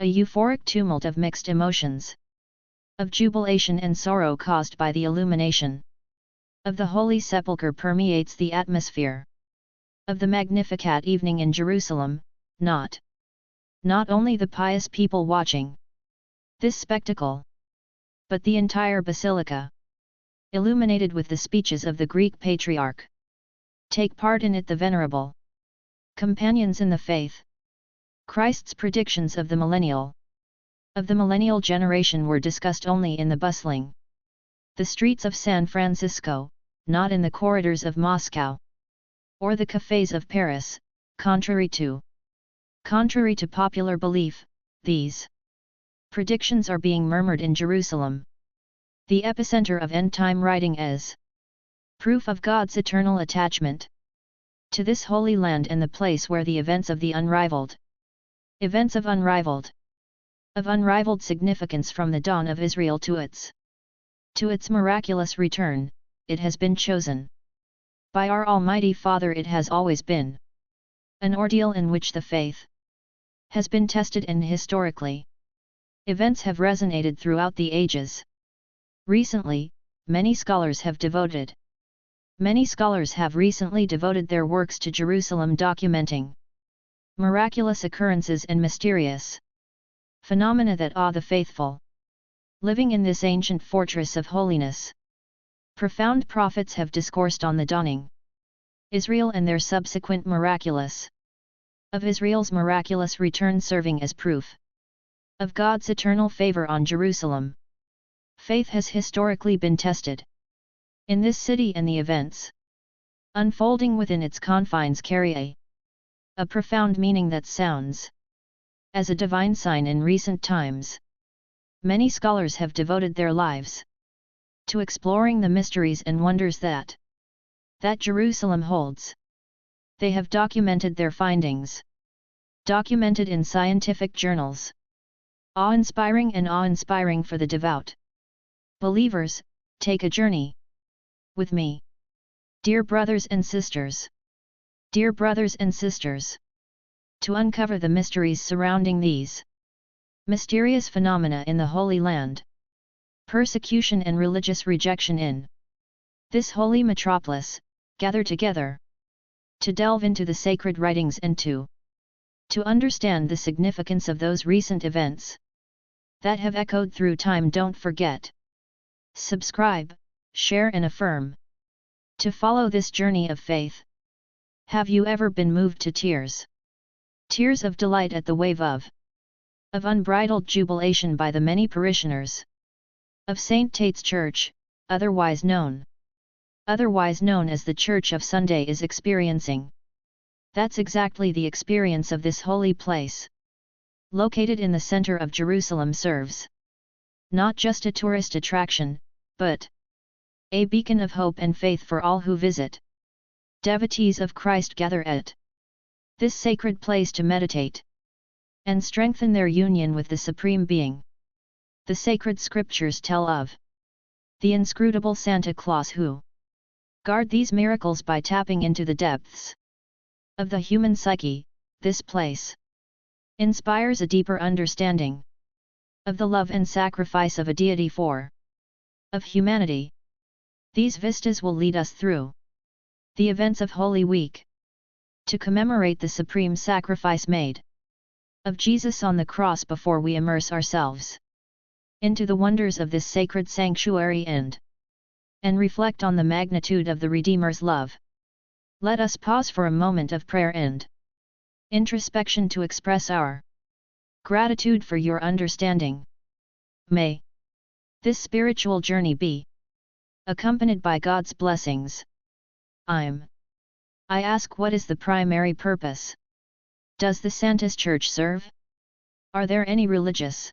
a euphoric tumult of mixed emotions, of jubilation and sorrow caused by the illumination of the Holy Sepulchre permeates the atmosphere of the Magnificat evening in Jerusalem, not only the pious people watching this spectacle, but the entire basilica, illuminated with the speeches of the Greek patriarch. Take part in it the venerable companions in the faith. Christ's predictions of the millennial generation were discussed only in the bustling the streets of San Francisco, not in the corridors of Moscow or the cafes of Paris. Contrary to popular belief, these predictions are being murmured in Jerusalem, the epicenter of end-time writing, as proof of God's eternal attachment to this holy land and the place where the events of unrivaled significance from the dawn of Israel to its miraculous return, it has been chosen by our Almighty Father. It has always been an ordeal in which the faith has been tested, and historically, events have resonated throughout the ages. Recently, many scholars have recently devoted their works to Jerusalem, documenting miraculous occurrences and mysterious phenomena that awe the faithful living in this ancient fortress of holiness. Profound prophets have discoursed on the dawning Israel and their subsequent Israel's miraculous return, serving as proof of God's eternal favor on Jerusalem. Faith has historically been tested in this city, and the events unfolding within its confines carry a profound meaning that sounds as a divine sign in recent times. Many scholars have devoted their lives to exploring the mysteries and wonders that Jerusalem holds. They have documented their findings, documented in scientific journals. Awe-inspiring for the devout believers. Take a journey with me, dear brothers and sisters, to uncover the mysteries surrounding these mysterious phenomena in the Holy Land. Persecution and religious rejection in this holy metropolis. Gather together to delve into the sacred writings and to understand the significance of those recent events that have echoed through time. Don't forget, subscribe, share and affirm to follow this journey of faith. Have you ever been moved to tears of delight at the wave of unbridled jubilation by the many parishioners of St. Tate's Church, otherwise known as the Church of Sunday, is experiencing? That's exactly the experience of this holy place. Located in the center of Jerusalem, serves not just a tourist attraction, but a beacon of hope and faith for all who visit. Devotees of Christ gather at this sacred place to meditate and strengthen their union with the Supreme Being. The sacred scriptures tell of the inscrutable Santa Claus who guard these miracles by tapping into the depths of the human psyche. This place inspires a deeper understanding of the love and sacrifice of a deity of humanity. These vistas will lead us through the events of Holy Week to commemorate the supreme sacrifice made of Jesus on the cross before we immerse ourselves into the wonders of this sacred sanctuary and reflect on the magnitude of the Redeemer's love. Let us pause for a moment of prayer and introspection to express our gratitude for your understanding. May this spiritual journey be accompanied by God's blessings. I ask, what is the primary purpose? Does the Santa's Church serve? Are there any religious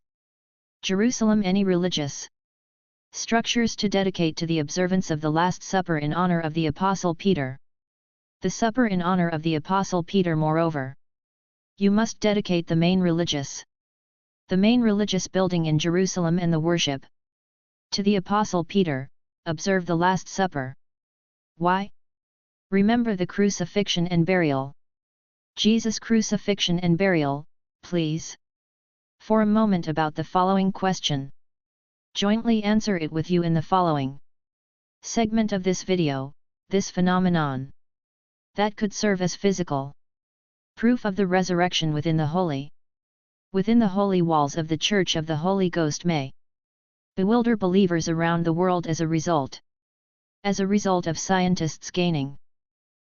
structures to dedicate to the observance of the Last Supper in honor of the Apostle Peter? The Supper in honor of the Apostle Peter. Moreover, you must dedicate the main religious building in Jerusalem and the worship to the Apostle Peter. Observe the Last Supper. Why? Remember the crucifixion and burial. Jesus' crucifixion and burial, please. For a moment about the following question. Jointly answer it with you in the following segment of this video. This phenomenon that could serve as physical proof of the resurrection within the holy walls of the Church of the Holy Ghost may bewilder believers around the world as a result of scientists gaining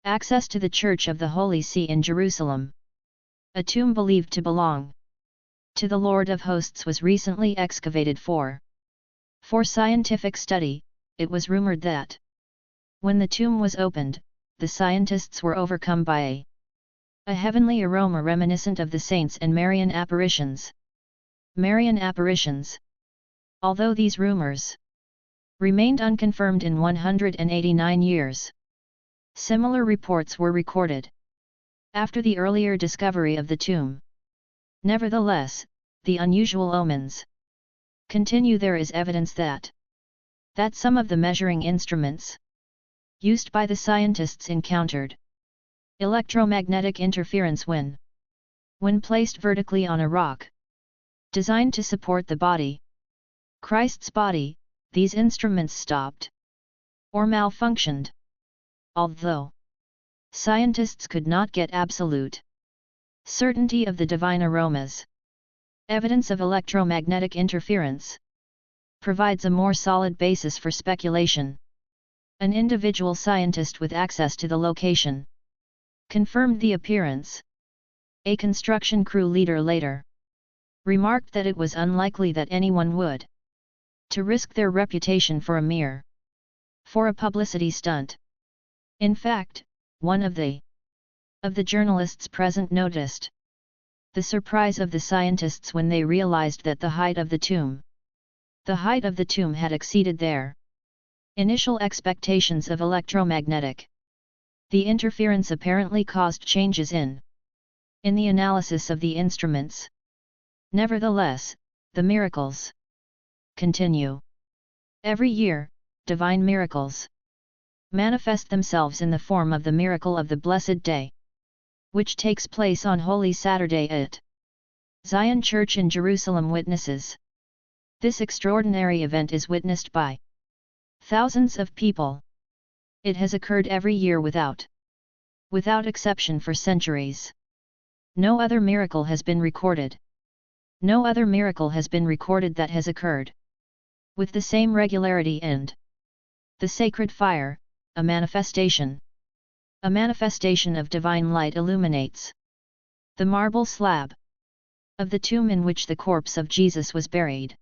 access to the Church of the Holy See in Jerusalem. A tomb believed to belong to the Lord of Hosts was recently excavated for scientific study. It was rumored that when the tomb was opened, the scientists were overcome by a heavenly aroma reminiscent of the saints and Marian apparitions. Although these rumors remained unconfirmed in 189 years, similar reports were recorded after the earlier discovery of the tomb. Nevertheless, the unusual omens continue. There is evidence that some of the measuring instruments used by the scientists encountered electromagnetic interference when placed vertically on a rock designed to support the body, Christ's body. These instruments stopped or malfunctioned. Although scientists could not get absolute certainty of the divine aromas, evidence of electromagnetic interference provides a more solid basis for speculation. An individual scientist with access to the location confirmed the appearance. A construction crew leader later remarked that it was unlikely that anyone would to risk their reputation for a publicity stunt. In fact, one of the journalists present noticed the surprise of the scientists when they realized that the height of the tomb had exceeded their initial expectations of electromagnetic. The interference apparently caused changes in the analysis of the instruments. Nevertheless, the miracles continue. Every year, divine miracles manifest themselves in the form of the miracle of the Blessed Day, which takes place on Holy Saturday at Zion Church in Jerusalem. Witnesses. This extraordinary event is witnessed by thousands of people. It has occurred every year without exception for centuries. No other miracle has been recorded. No other miracle has been recorded that has occurred with the same regularity and the sacred fire, a manifestation of divine light illuminates the marble slab of the tomb in which the corpse of Jesus was buried.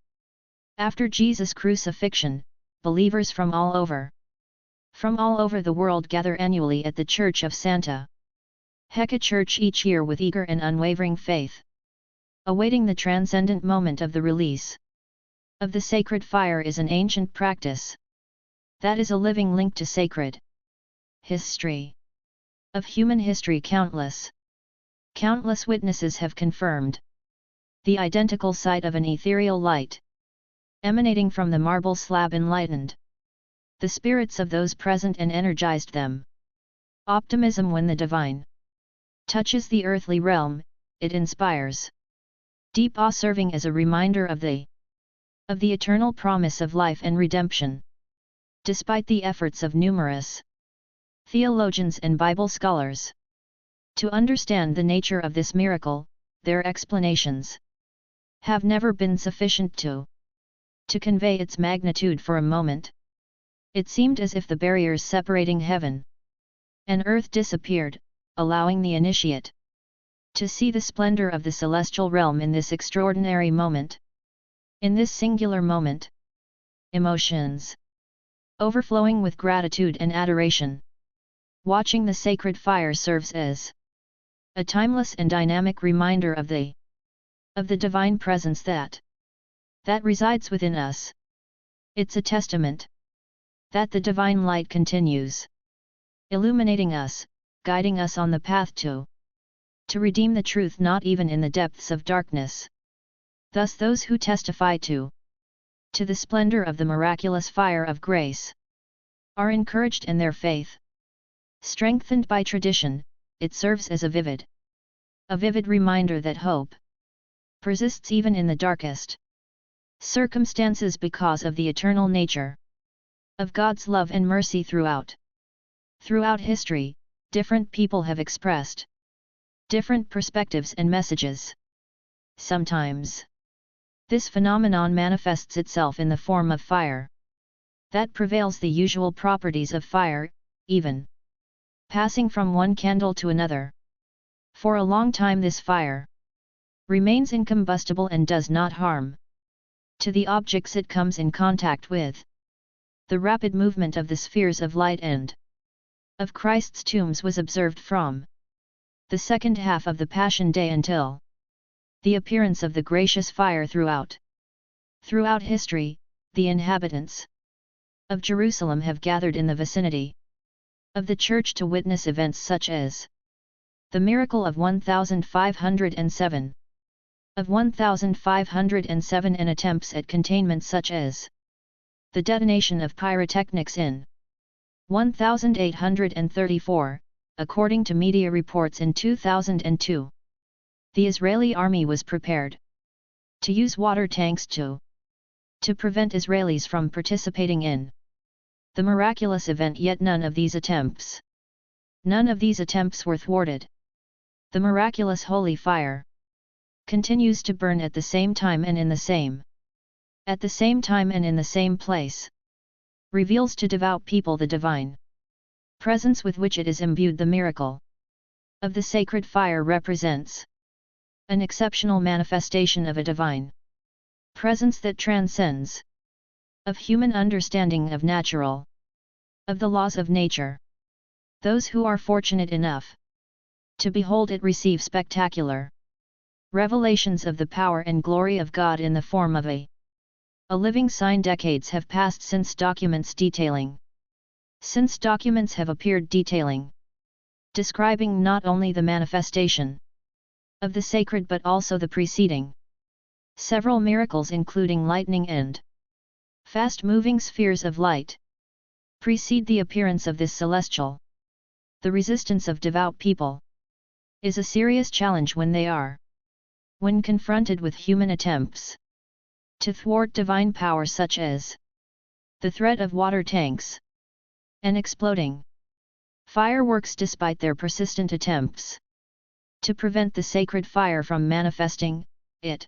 After Jesus' crucifixion, believers from all over the world gather annually at the Church of Santa Hecca Church each year with eager and unwavering faith, awaiting the transcendent moment of the release of the sacred fire. Is an ancient practice that is a living link to sacred history of human history. Countless witnesses have confirmed the identical sight of an ethereal light emanating from the marble slab enlightened the spirits of those present and energized them. Optimism. When the divine touches the earthly realm, it inspires deep awe, serving as a reminder of the eternal promise of life and redemption. Despite the efforts of numerous theologians and Bible scholars to understand the nature of this miracle, their explanations have never been sufficient to convey its magnitude. For a moment, it seemed as if the barriers separating heaven and earth disappeared, allowing the initiate to see the splendor of the celestial realm in this extraordinary moment. In this singular moment, emotions overflowing with gratitude and adoration. Watching the sacred fire serves as a timeless and dynamic reminder of the divine presence that resides within us. It's a testament that the divine light continues illuminating us, guiding us on the path to redeem the truth, not even in the depths of darkness. Thus those who testify to the splendor of the miraculous fire of grace are encouraged and their faith strengthened by tradition. It serves as a vivid reminder that hope persists even in the darkest circumstances because of the eternal nature of God's love and mercy throughout. Throughout history, different people have expressed different perspectives and messages. Sometimes, this phenomenon manifests itself in the form of fire that prevails the usual properties of fire, even passing from one candle to another. For a long time this fire remains incombustible and does not harm to the objects it comes in contact with. The rapid movement of the spheres of light and of Christ's tombs was observed from the second half of the Passion Day until the appearance of the gracious fire throughout. Throughout history, the inhabitants of Jerusalem have gathered in the vicinity of the church to witness events such as the miracle of 1507, of 1507 and attempts at containment such as the detonation of pyrotechnics in 1834, according to media reports in 2002. The Israeli army was prepared to use water tanks to prevent Israelis from participating in the miraculous event, yet none of these attempts were thwarted. The miraculous holy fire continues to burn at the same time and in the same place, reveals to devout people the divine presence with which it is imbued. The miracle of the sacred fire represents an exceptional manifestation of a divine presence that transcends of human understanding of the laws of nature. Those who are fortunate enough to behold it receive spectacular revelations of the power and glory of God in the form of a living sign. Decades have passed since documents have appeared detailing, describing not only the manifestation of the sacred but also the preceding several miracles, including lightning and fast-moving spheres of light, precede the appearance of this celestial. The resistance of devout people is a serious challenge when confronted with human attempts to thwart divine power, such as the threat of water tanks and exploding fireworks. Despite their persistent attempts to prevent the sacred fire from manifesting, it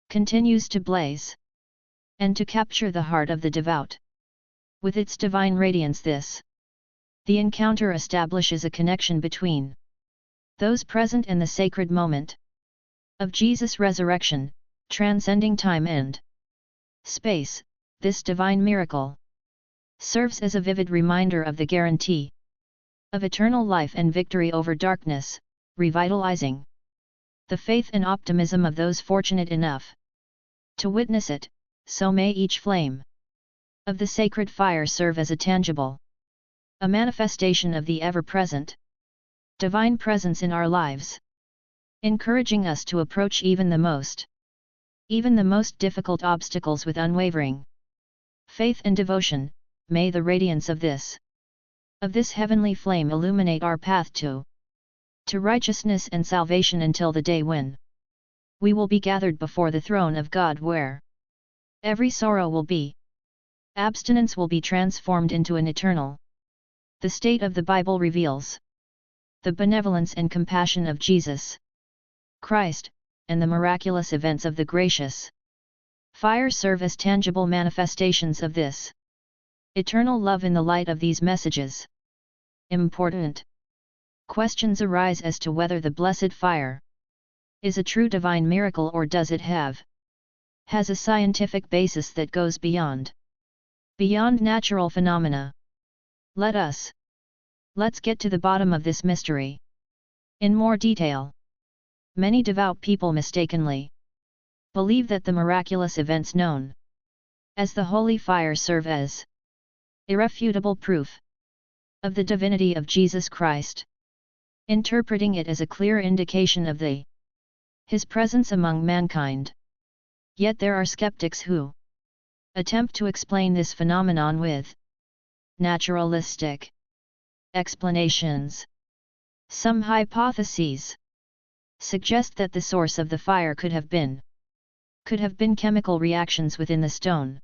continues to blaze and to capture the heart of the devout with its divine radiance. The encounter establishes a connection between those present and the sacred moment of Jesus' resurrection, transcending time and space. This divine miracle serves as a vivid reminder of the guarantee of eternal life and victory over darkness, revitalizing the faith and optimism of those fortunate enough to witness it. So may each flame of the sacred fire serve as a manifestation of the ever-present divine presence in our lives, encouraging us to approach even the most difficult obstacles with unwavering faith and devotion. May the radiance of this heavenly flame illuminate our path to righteousness and salvation until the day when we will be gathered before the throne of God, where every sorrow will be abstinence will be transformed into an eternal. The state of the Bible reveals the benevolence and compassion of Jesus Christ, and the miraculous events of the gracious fire serve as tangible manifestations of this eternal love. In the light of these messages, important questions arise as to whether the blessed fire is a true divine miracle, or does it has a scientific basis that goes beyond natural phenomena. Let's get to the bottom of this mystery in more detail. Many devout people mistakenly believe that the miraculous events known as the holy fire serve as irrefutable proof of the divinity of Jesus Christ, interpreting it as a clear indication of His presence among mankind. Yet there are skeptics who attempt to explain this phenomenon with naturalistic explanations. Some hypotheses suggest that the source of the fire could have been chemical reactions within the stone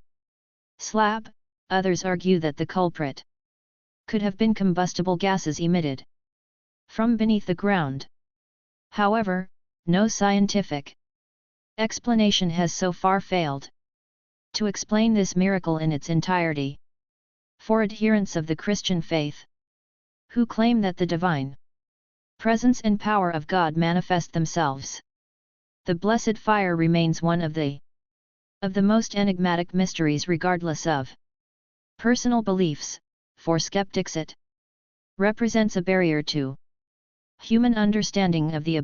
slab. Others argue that the culprit could have been combustible gases emitted from beneath the ground. However, no scientific explanation has so far failed to explain this miracle in its entirety. For adherents of the Christian faith, who claim that the divine presence and power of God manifest themselves, the blessed fire remains one of the most enigmatic mysteries regardless of personal beliefs. For skeptics it represents a barrier to human understanding of the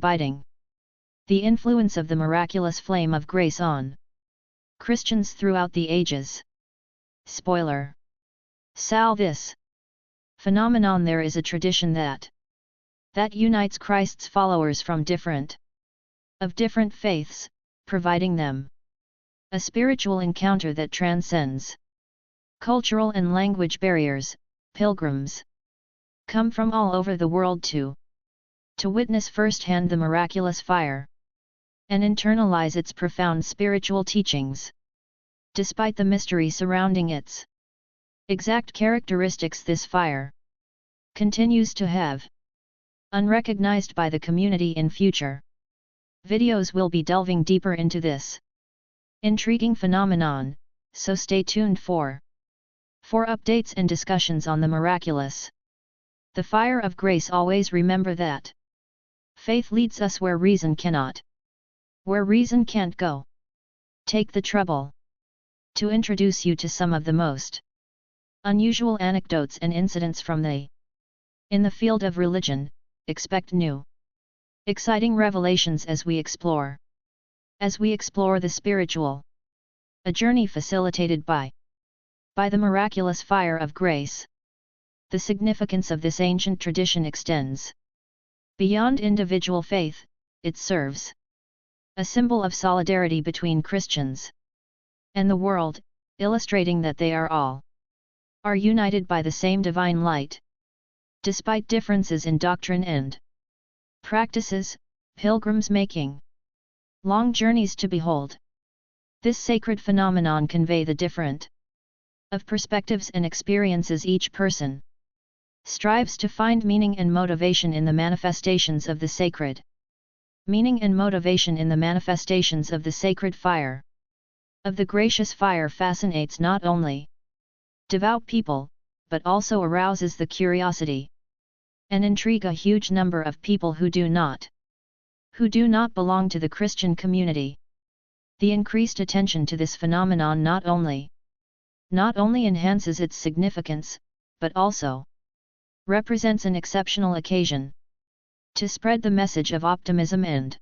influence of the miraculous flame of grace on Christians throughout the ages. Spoiler. Sal, this phenomenon, there is a tradition that unites Christ's followers from different faiths, providing them a spiritual encounter that transcends cultural and language barriers. Pilgrims come from all over the world to witness firsthand the miraculous fire and internalize its profound spiritual teachings. Despite the mystery surrounding its exact characteristics, this fire continues to have unrecognized by the community. In future videos will be delving deeper into this intriguing phenomenon, so stay tuned for updates and discussions on the miraculous, the fire of grace. Always remember that faith leads us where reason cannot, where reason can't go. Take the trouble to introduce you to some of the most unusual anecdotes and incidents from in the field of religion. Expect new, exciting revelations as we explore the spiritual, a journey facilitated by the miraculous fire of grace. The significance of this ancient tradition extends beyond individual faith. It serves a symbol of solidarity between Christians and the world, illustrating that they are united by the same divine light. Despite differences in doctrine and practices, pilgrims making long journeys to behold this sacred phenomenon convey the different of perspectives and experiences. Each person strives to find meaning and motivation in the manifestations of the sacred fire of the gracious fire. Fascinates not only devout people, but also arouses the curiosity and intrigue a huge number of people who do not belong to the Christian community. The increased attention to this phenomenon not only enhances its significance, but also represents an exceptional occasion to spread the message of optimism and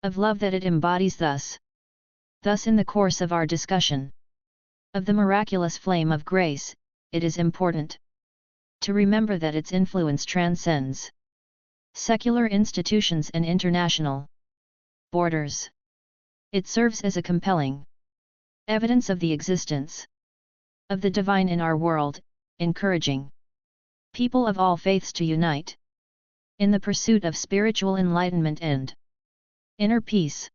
of love that it embodies. Thus in the course of our discussion of the miraculous flame of grace, it is important to remember that its influence transcends secular institutions and international borders. It serves as a compelling evidence of the existence of the divine in our world, encouraging people of all faiths to unite in the pursuit of spiritual enlightenment and inner peace.